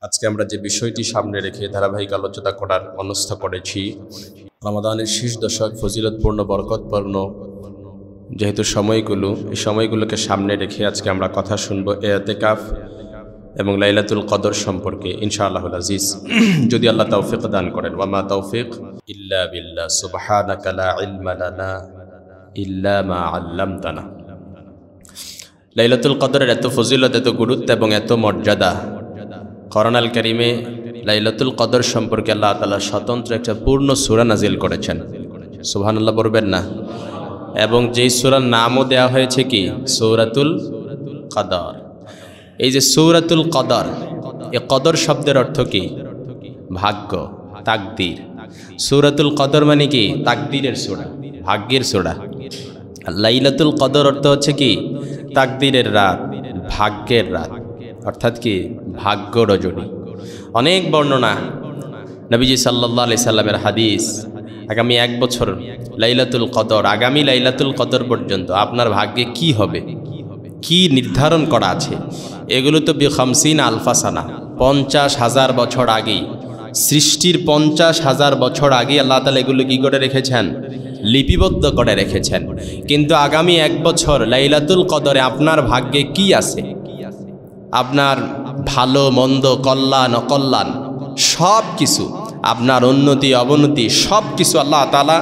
আজকে আমরা যে বিষয়টি সামনে রেখে ধারাবাহিক আলোচনা করার মনস্থ করেছি, রমাদানের শেষ দশক ফজিলতপূর্ণ বরকতপূর্ণ যেহেতু সময়গুলো, এই সময়গুলোকে সামনে রেখে আজকে আমরা কথা শুনব ইতিকাফ এবং লাইলাতুল কদর সম্পর্কে ইনশাআল্লাহুল আজিজ, যদি আল্লাহ তৌফিক দান করেন। ওয়ামা তৌফিক ইল্লা বিল্লাহ, সুবহানাকা লা ইলমা লানা ইল্লা মা আল্লামতানা। লাইলাতুল কদরের এত ফজিলত, এত গুরুত্ব এবং এত মর্যাদা, কোরআনুল কারীমে লাইলাতুল কদর সম্পর্কে আল্লাহ তাআলা স্বতন্ত্র একটা পূর্ণ সূরা নাজিল করেছেন। সুবহানাল্লাহ বলবেন না? এবং যেই সূরার নামও দেওয়া হয়েছে কি সূরাতুল কদর। এই যে সূরাতুল কদর, এই কদর শব্দের অর্থ কি? ভাগ্য, তাকদীর। সূরাতুল কদর মানে কি? তাকদীরের সূরা, ভাগ্যের সূরা। লাইলাতুল কদর অর্থ হচ্ছে কি? তাকদীরের রাত, ভাগ্যের রাত, অর্থাৎ কি ভাগ্য রজনী। অনেক বর্ণনা, নবীজি সাল্লাল্লাহু আলাইহি সাল্লামের হাদিস, আগামী এক বছর লাইলাতুল কদর, আগামী লাইলাতুল কদর পর্যন্ত আপনার ভাগ্যে কি হবে, কি নির্ধারণ করা আছে, এগুলো তো বিখামসিন আলফা সানা, 50,000 বছর আগেই, সৃষ্টির 50,000 বছর আগে আল্লাহ তাআলা এগুলো কি করে রেখেছেন? লিপিবদ্ধ করে রেখেছেন। কিন্তু আগামী এক বছর লাইলাতুল কদরে আপনার ভাগ্যে কি আছে, আপনার ভালো মন্দ, কল্যাণ অকল্যাণ সব কিছু, আপনার উন্নতি অবনতি সব কিছু আল্লাহ তাআলা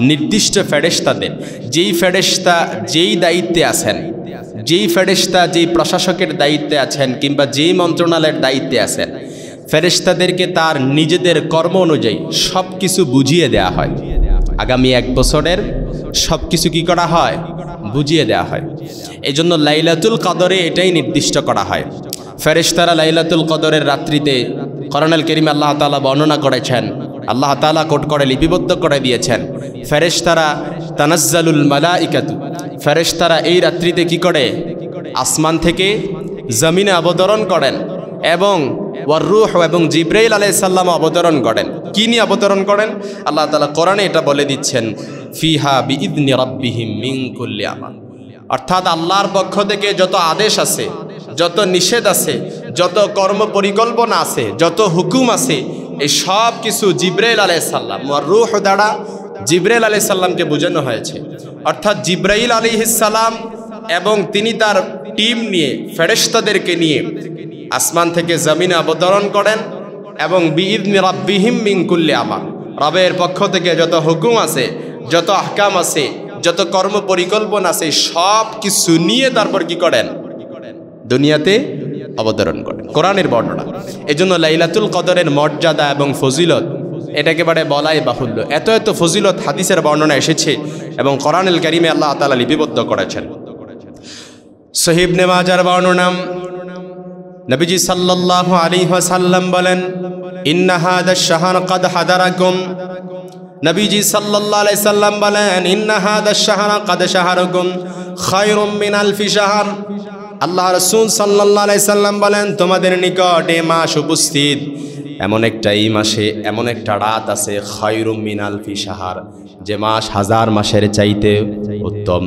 নির্দিষ্ট ফেরেশতাদের, যেই ফেরেশতা যেই দায়িত্বে আছেন, যেই ফেরেশতা যেই প্রশাসকের দায়িত্বে আছেন কিংবা যেই মন্ত্রণালয়ের দায়িত্বে আছেন, ফেরেশতাদেরকে তার নিজেদের কর্ম অনুযায়ী সব কিছু বুঝিয়ে দেওয়া হয়। আগামী এক বছরের সব কিছু কী করা হয়? বুঝিয়ে দেওয়া হয়। এই জন্য লাইলাতুল কদরে এটাই নির্দিষ্ট করা হয়। ফেরেশতারা লাইলাতুল কদরের রাত্রিতে, কোরআনুল কারীমে আল্লাহ তাআলা বর্ণনা করেছেন, আল্লাহ তাআলা কোট করে লিপিবদ্ধ করে দিয়েছেন, ফেরেশতারা তানাজ্জালুল মালাইকাতু, ফেরেশতারা এই রাত্রিতে কি করে? আসমান থেকে জমিনে অবতরণ করেন এবং ওয়াররূহ এবং জিবরাইল আলাইহিস সালাম অবতরণ করেন। কি নিয়ে অবতরণ করেন? আল্লাহ তাআলা কোরআনে এটা বলে দিচ্ছেন, ফিহা বিইذনি রাব্বিহিম মিন কুল্লি আমাল, অর্থাৎ আল্লাহর পক্ষ থেকে যত আদেশ আছে, যত নিষেধ আছে, যত কর্ম পরিকল্পনা আছে, যত হুকুম আছে, এই সব কিছু জিবরাইল আলাইহিস সালাম ওয়ার রূহ দ্বারা জিবরাইল আলাইহিস সালামকে বোঝানো হয়েছে। অর্থাৎ জিবরাইল আলাইহিস সালাম এবং তিনি তার টিম নিয়ে, ফেরেশতাদেরকে নিয়ে আসমান থেকে জমিনে অবতরণ করেন এবং বিইذনি রাব্বিহিম মিন কুল্লি আমাল, রবের পক্ষ থেকে যত হুকুম আছে, যত আহকাম আছে, যত কর্ম পরিকল্পনা আছে, সব কিছু নিয়ে তারপর কি করেন? দুনিয়াতে অবতরণ করেন। কোরআনের বর্ণনা। এজন্য লাইলাতুল কদরের মর্যাদা এবং ফজিলত এটা একেবারে বলাই বাহুল্য। এত এত ফজিলত হাদিসের বর্ণনা এসেছে এবং কোরআনুল কারীমে আল্লাহ তাআলা লিপিবদ্ধ করেছেন। সহিহ ইবনে মাজার বর্ণনা, নবীজি সাল্লাল্লাহু আলাইহি ওয়াসাল্লাম বলেন, ইন্না হাদাশ শাহর ক্বাদ হাদারাকুম, নবীজি সাল্লাল্লাহু আলাইহি সাল্লাম বলেন, ইন্না হাদাশ শাহর ক্বাদ শাহরুকুম খায়রুম মিন আলফি শাহর। আল্লাহ রাসূল সাল্লাল্লাহু আলাইহি সাল্লাম বলেন, তোমাদের নিকট এই মাস উপস্থিত, এমন একটা এই মাসে এমন একটা রাত আছে, খায়রুম মিন আলফি শাহর, যে মাস 1000 মাসের চাইতে উত্তম।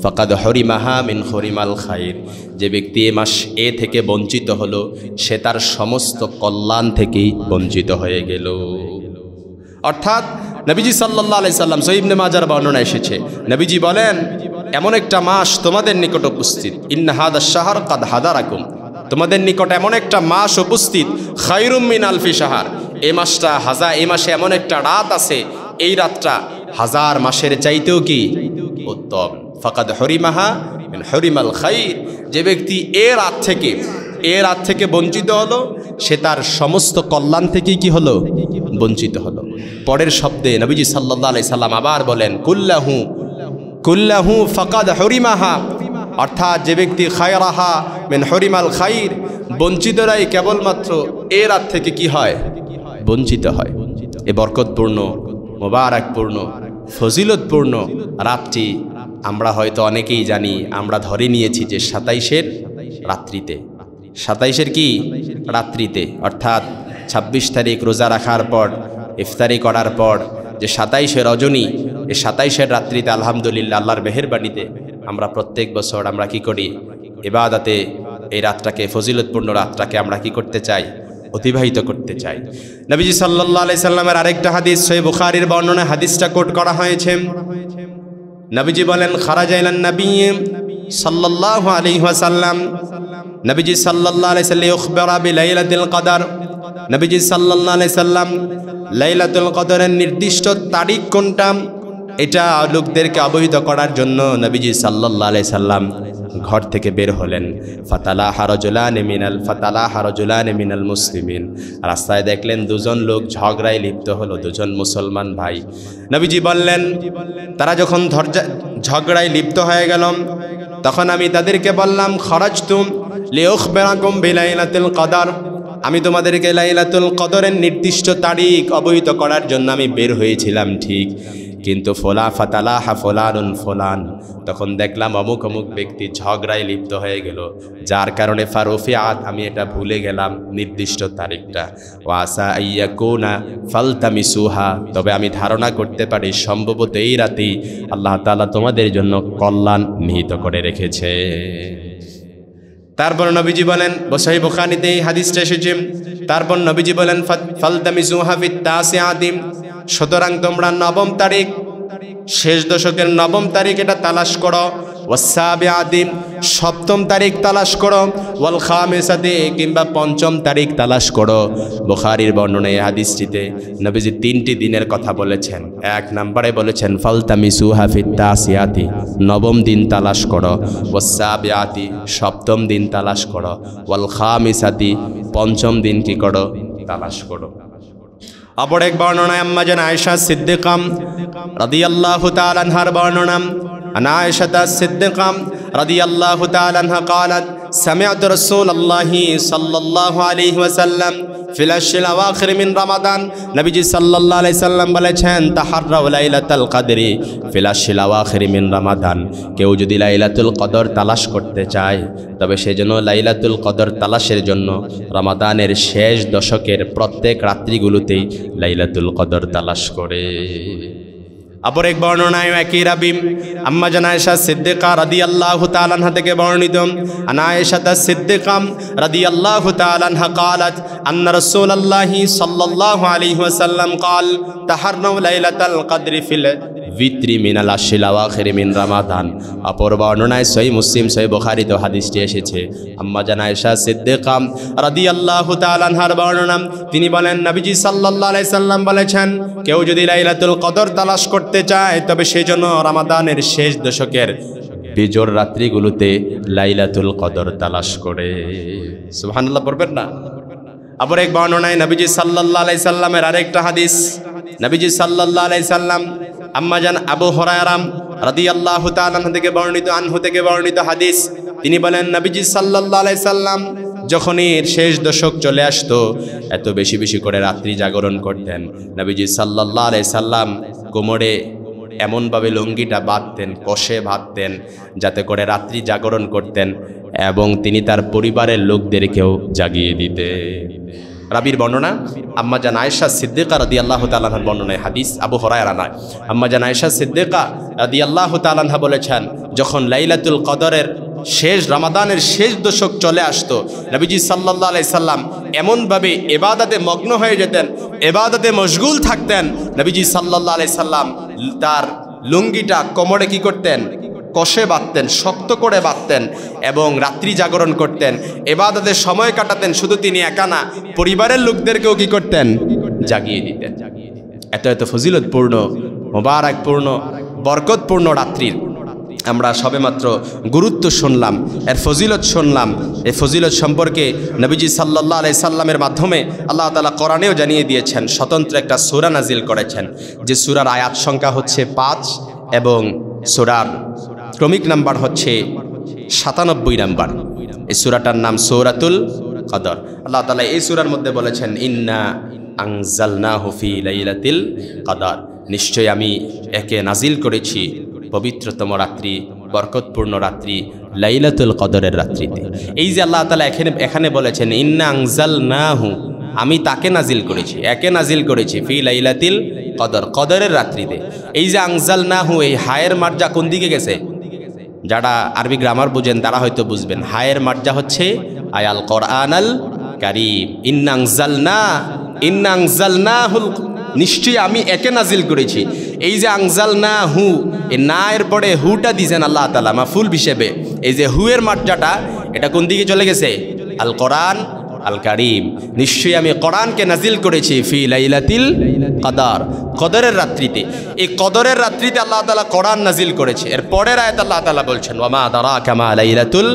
ফাকাদ হরিমাহা মিন হরিমাল খায়র, যে ব্যক্তি এ মাস এ থেকে বঞ্চিত হলো, সে তার সমস্ত কল্যাণ থেকেই বঞ্চিত হয়ে গেল। অর্থাৎ নবীজি সাল্লাল্লাহু আলাইহি সাল্লাম, সহিহ ইবনে মাজার বর্ণনা এসেছে, নবীজি বলেন, এমন একটা মাস তোমাদের নিকট উপস্থিত, ইন্না হাদাশ শাহর ক্বাদ হাদারাকুম, তোমাদের নিকট এমন একটা মাস উপস্থিত, খায়রুম মিন আলফি শাহর, এই মাসটা এই মাসে এমন একটা রাত আছে, এই রাতটা 1000 মাসের চাইতেও কি উত্তম। ফাকাদ হরিমাহা মিন হরিমাল খায়র, যে ব্যক্তি এ রাত থেকে বঞ্চিত হলো, সে তার সমস্ত কল্যাণ থেকেই কি হলো? বঞ্চিত হলো। পরের শব্দে নবীজি সাল্লাল্লাহু আলাইহি সাল্লাম আবার বলেন, কুল্লাহু ফাকাদ হরিমাহা, অর্থাৎ যে ব্যক্তি খায়রাহা মিন হরিমাল খায়র, বঞ্চিতরাই কেবলমাত্র এ রাত থেকে কি হয়? বঞ্চিত হয়। এ বরকতপূর্ণ, মোবারকপূর্ণ, ফজিলতপূর্ণ রাতটি আমরা হয়তো অনেকেই জানি, আমরা ধরে নিয়েছি যে 27-এর রাত্রিতে, 27-এর কি রাত্রিতে, অর্থাৎ 26 তারিখ রোজা রাখার পর, ইফতারি করার পর যে 27-এর রজনী, এই 27-এর রাত্রিতে আলহামদুলিল্লাহ আল্লাহর মেহেরবানিতে আমরা প্রত্যেক বছর আমরা কি করি? ইবাদতে এই রাতটাকে, ফজিলতপূর্ণ রাতটাকে আমরা কি করতে চাই? অতিবাহিত করতে চাই। নবীজি সাল্লাল্লাহু আলাইহি সাল্লামের আরেকটা হাদিস সহিহ বুখারীর বর্ণনায় হাদিসটা কোট করা হয়েছে। নবীজি বলেন, খারাজা ইলান নবী সাল্লাল্লাহু আলাইহি ওয়াসাল্লাম, নবীজি সাল্লাল্লাহু আলাইহি সাল্লাম ইখবারা বিলাইলাতিল কদর, নবীজি সাল্লাল্লাহু আলাইহি সাল্লাম লাইলাতুল কদরের নির্দিষ্ট তারিখ কোনটা এটা লোকদেরকে অবহিত করার জন্য নবীজি সাল্লাল্লাহু আলাইহি সাল্লাম ঘর থেকে বের হলেন। ফাতালাহা রাজুলান মিনাল মুসলিমিন, রাস্তায় দেখলেন দুজন লোক ঝগড়ায় লিপ্ত হলো, দুজন মুসলমান ভাই। নবীজি বললেন, তারা যখন ঝগড়ায় লিপ্ত হয়ে গেল তখন আমি তাদেরকে বললাম, খরাজতুম লিউখবিরাকুম বিলাইলাতুল কদর, আমি তোমাদেরকে লাইলাতুল কদরের নির্দিষ্ট তারিখ অবহিত করার জন্য আমি বের হয়েছিলাম ঠিক, কিন্তু ফাতালাহা ফুলানুন ফুলান, তখন দেখলাম অমুক অমুক ব্যক্তি ঝগড়ায় লিপ্ত হয়ে গেল, যার কারণে ফারুফিআত, আমি এটা ভুলে গেলাম নির্দিষ্ট তারিখটা। ওয়াসা আইয়াকুনা ফালতামিসুহা, তবে আমি ধারণা করতে পারি সম্ভবত এই রাতেই আল্লাহ তাআলা তোমাদের জন্য কল্যাণ নিহিত করে রেখেছে। তারপর নবীজি বলেন, সহিহ বুখারীতে এই হাদিসটা এসেছে, তারপর নবীজি বলেন, ফালতামিসুহা ফিত তাসিআতি, সুতরাং তোমরা নবম তারিখ, শেষ দশকের নবম তারিখ এটা তালাশ করো, ওয়াসাবিআতি, সপ্তম তারিখ তালাশ করো, ওয়াল খামিসাতি, কিংবা পঞ্চম তারিখ তালাশ করো। বুখারীর বর্ণনায় এই হাদিসটিতে নবীজি 3টি দিনের কথা বলেছেন। 1 নম্বরে বলেছেন ফালতামিসুহা ফিত তাসিআতি, নবম দিন তালাশ করো, ওয়াসাবিআতি, সপ্তম দিন তালাশ করো, ওয়াল খামিসাতি, পঞ্চম দিন কি করো, তালাশ করো। অপর এক বর্ণনায় আম্মা জান আয়েশা সিদ্দিকা রাদিয়াল্লাহু তাআলা আনহার বর্ণনা, আনা আয়েশা সিদ্দিকা রাদিয়াল্লাহু তাআলা আনহা قالت سمعت رسول الله صلى الله عليه وسلم في العشر الأواخر من رمضان, নবীজি সাল্লাল্লাহু আলাইহি সাল্লাম বলেছেন, তাহাররাউ লাইলাতুল কদরি ফিল আশরিল আওয়াখির মিন রমাদান, কেউ যদি লাইলাতুল কদর তালাশ করতে চায় তবে সেজন্য লাইলাতুল কদর তালাশের জন্য রমাদানের শেষ দশকের প্রত্যেক রাত্রিগুলোতেই লাইলাতুল কদর তালাশ করে। অপর এক বর্ণনায় একই রাবি আম্মা জান আয়েশা সিদ্দিকা রাদিয়াল্লাহু তাআলা আনহা থেকে বর্ণিত, আনা আয়েশা সিদ্দিকা রাদিয়াল্লাহু তাআলা আনহা قالت ان رسول الله صلى الله عليه وسلم قال تحروا ليلة القدر في الوتر من العشر الأواخر من رمضان। অপর বর্ণনায় সহিহ মুসলিম সহিহ বুখারীতে হাদিসটি এসেছে। আম্মা জান আয়েশা সিদ্দিকা রাদিয়াল্লাহু তাআলা আনহার বর্ণনা, তিনি বলেন, নবীজি সাল্লাল্লাহু আলাইহি সাল্লাম বলেছেন, কেউ যদি লাইলাতুল কদর তালাশ করতে চায় তবে সেজন্য রমাদানের শেষ দশকের বিজোড় রাত্রিগুলোতে লাইলাতুল কদর তালাশ করে। সুবহানাল্লাহ পড়বেন না? আবার এক বর্ণনায় নবীজি সাল্লাল্লাহু আলাইহি সাল্লামের আরেকটা হাদিস, নবীজি সাল্লাল্লাহু আলাইহি সাল্লাম আম্মা জান আবু হুরায়রা রাদিয়াল্লাহু তাআলা আনহু থেকে বর্ণিত হাদিস, তিনি বলেন, নবীজি সাল্লাল্লাহু আলাইহি সাল্লাম যখনই শেষ দশক চলে আসতো এত বেশি বেশি করে রাত্রি জাগরণ করতেন। নবীজি সাল্লাল্লাহু আলাইহি সাল্লাম কোমরে এমনভাবে লুঙ্গিটা বাঁধতেন, কষে বাঁধতেন, যাতে করে রাত্রি জাগরণ করতেন এবং তিনি তার পরিবারের লোকদেরকেও জাগিয়ে দিতেন। রাবির বর্ণনা, আম্মা জান আয়েশা সিদ্দিকা রাদিয়াল্লাহু তাআলা আনহার বর্ণনায় হাদিস, আবু হুরায়রা নয়। আম্মা জান আয়েশা সিদ্দিকা রাদিয়াল্লাহু তাআলা আনহা বলেছেন, যখন লাইলাতুল কদরের শেষ রমাদানের শেষ দশক চলে আসতো নবীজি সাল্লাল্লাহু আলাইহি সাল্লাম এমনভাবে ইবাদতে মগ্ন হয়ে যেতেন, ইবাদতে মশগুল থাকতেন। নবীজি সাল্লাল্লাহু আলাইহি সাল্লাম তার লুঙ্গিটা কোমরে কি করতেন, কষে বাঁধতেন, শক্ত করে বাঁধতেন এবং রাত্রি জাগরণ করতেন, ইবাদতে সময় কাটাতেন। শুধু তিনি একা না, পরিবারের লোকদেরকেও কি করতেন, জাগিয়ে দিতেন। এত এত ফজিলতপূর্ণ, মোবারকপূর্ণ, বরকতপূর্ণ রাত্রির আমরা সবেমাত্র গুরুত্ব শুনলাম, এর ফজিলত শুনলাম। এই ফজিলত সম্পর্কে নবীজি সাল্লাল্লাহু আলাইহি সাল্লামের মাধ্যমে আল্লাহ তাআলা কোরআনেও জানিয়ে দিয়েছেন, স্বতন্ত্র একটা সূরা নাজিল করেছেন, যে সূরার আয়াত সংখ্যা হচ্ছে 5 এবং সূরার ক্রমিক নাম্বার হচ্ছে 97 নাম্বার। এই সূরাটার নাম সূরাতুল কদর। আল্লাহ তাআলা এই সূরার মধ্যে বলেছেন, ইন্না আনজালনাহু ফি লাইলাতিল কদর, নিশ্চয় আমি একে নাজিল করেছি পবিত্রতম রাত্রি, বরকতপূর্ণ রাত্রি লাইলাতুল কদরের রাত্রিতে। এই যে আল্লাহ তাআলা এখানে বলেছেন, ইন্না আনজালনাহু, আমি তাকে নাজিল করেছি, একে নাজিল করেছি ফি লাইলাতিল কদর, কদরের রাত্রিতে। এই যে আনজালনাহু, এই হায়ের মার্জা কোন দিকে গেছে? যারা আরবি গ্রামার বুঝেন তারা হয়তো বুঝবেন। হায়ের মার্জা হচ্ছে আয়াল কোরআনাল কারীম। ইন্না আনজালনাহুল, নিশ্চয়ই আমি একে নাজিল করেছি। এই যে আনজালনাহু, এই না এর পরে হুটা দিয়েছেন আল্লাহ তাআলা মাফুল হিসেবে। এই যে হু এর মাত্রাটা এটা কোন দিকে চলে গেছে? আল কোরআন আল কারীম। নিশ্চয়ই আমি কোরআনকে নাজিল করেছি ফি লাইলাতিল কদর, কদরের রাত্রিতে। এই কদরের রাত্রিতে আল্লাহ তাআলা কোরআন নাজিল করেছে। এর পরের আয়াত আল্লাহ তাআলা বলছেন ওয়ামা আদরাকা মা লাইলাতুল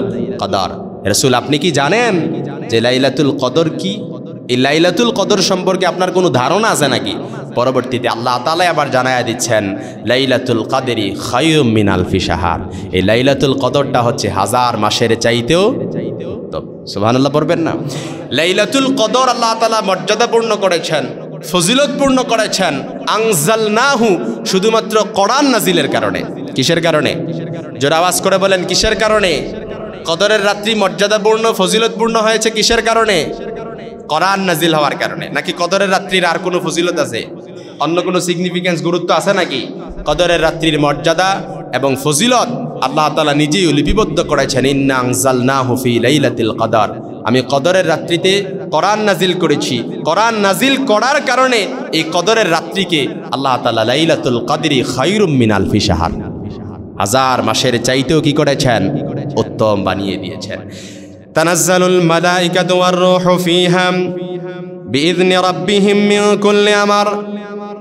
কদর। রাসূল আপনি কি জানেন যে লাইলাতুল কদর কি? এই লাইলাতুল কদর সম্পর্কে আপনার কোনো ধারণা আছে নাকি? পরবর্তীতে আল্লাহ তাআলা আবার জানায়া দিচ্ছেন লাইলাতুল কদরি খায়রুম মিন আলফি শাহর। এই লাইলাতুল কদরটা হচ্ছে 1000 মাসের চাইতেও। তো সুবহানাল্লাহ পড়বেন না? লাইলাতুল কদর আল্লাহ তাআলা মর্যাদাপূর্ণ করেছেন, ফজিলতপূর্ণ করেছেন। আনজালনাহু, শুধুমাত্র কোরআন নাজিলের কারণে। কিসের কারণে? জোরে আওয়াজ করে বলেন কিসের কারণে? কদরের রাত্রি মর্যাদাপূর্ণ ফজিলতপূর্ণ হয়েছে কিসের কারণে? কোরআন নাজিল হওয়ার কারণে। নাকি কদরের রাত্রির আর কোনো ফজিলত আছে? অন্য কোনো সিগনিফিকেন্স, গুরুত্ব আছে নাকি? কদরের রাত্রির মর্যাদা এবং ফজিলত আল্লাহ তাআলা নিজেই লিপিবদ্ধ করেছেন। ইন্না আনজালনাহু ফি লাইলাতিল কদর, আমি কদরের রাত্রিতে কোরআন নাজিল করেছি। কোরআন নাজিল করার কারণে এই কদরের রাত্রিকে আল্লাহ তাআলা লাইলাতুল কদরি খায়রুম মিন আলফি শাহর, 1000 মাসের চাইতেও কি করেছেন? উত্তম বানিয়ে দিয়েছেন। তানাজ্জালুল মালাইকাতু ওয়ার রূহু ফিহা বিইذনি রাব্বিহিম মিন কুল্লি আমর।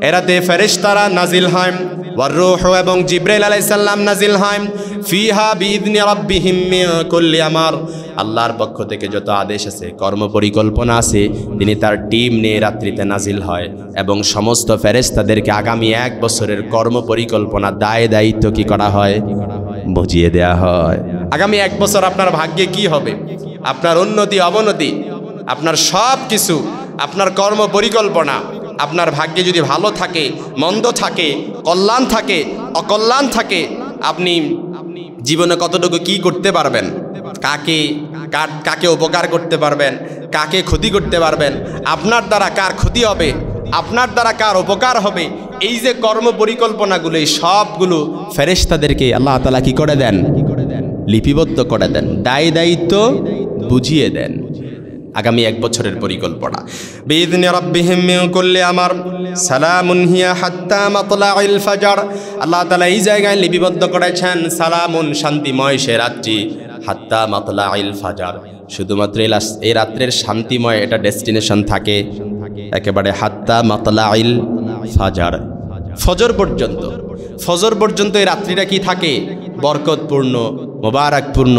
এরাতে ফেরেশতারা নাজিল হয়, ওয়ার রূহু এবং জিবরাইল আলাইহিস সালাম নাজিল হয়। ফিহা বিইذনি রাব্বিহিম মিন কুল্লি আমর, আল্লাহর পক্ষ থেকে যত আদেশ আছে, কর্ম পরিকল্পনা আছে, তিনি তার টিম নিয়ে রাত্রিতে নাজিল হয় এবং সমস্ত ফেরেশতাদেরকে আগামী 1 বছরের কর্ম পরিকল্পনা দায় দায়িত্ব কি করা হয়? বুঝিয়ে দেয়া হয়। আগামী 1 বছর আপনার ভাগ্যে কি হবে, আপনার উন্নতি অবনতি, আপনার সব কিছু, আপনার কর্ম পরিকল্পনা, আপনার ভাগ্যে যদি ভালো থাকে, মন্দ থাকে, কল্যাণ থাকে, অকল্যাণ থাকে, আপনি জীবনে কতটুকু কি করতে পারবেন, কাকে উপকার করতে পারবেন, কাকে ক্ষতি করতে পারবেন, আপনার দ্বারা কার ক্ষতি হবে, আপনার দ্বারা কার উপকার হবে, এই যে কর্ম পরিকল্পনাগুলো, এই সবগুলো ফেরেশতাদেরকে আল্লাহ তাআলা কি করে দেন? লিপিবদ্ধ করে দেন, দায় দায়িত্ব বুঝিয়ে দেন। আগামী 1 বছরের পরিকল্পনা। বিইذনি রাব্বিহিম মিন কুল্লি আমর সালামুন হিয়া হাত্তা মাতলাইল ফজর। আল্লাহ তাআলা এই জায়গায় লিপিবদ্ধ করেছেন সালামুন, শান্তিময় সে রাত্রি, হাত্তা মাতলাইল ফজর, শুধুমাত্র এই রাত্রের শান্তিময় এটা ডেস্টিনেশন থাকে একেবারে হাত্তা মাতলাইল ফজর, ফজর পর্যন্ত। ফজর পর্যন্ত এই রাত্রিটা কি থাকে? বরকতপূর্ণ, মোবারকপূর্ণ,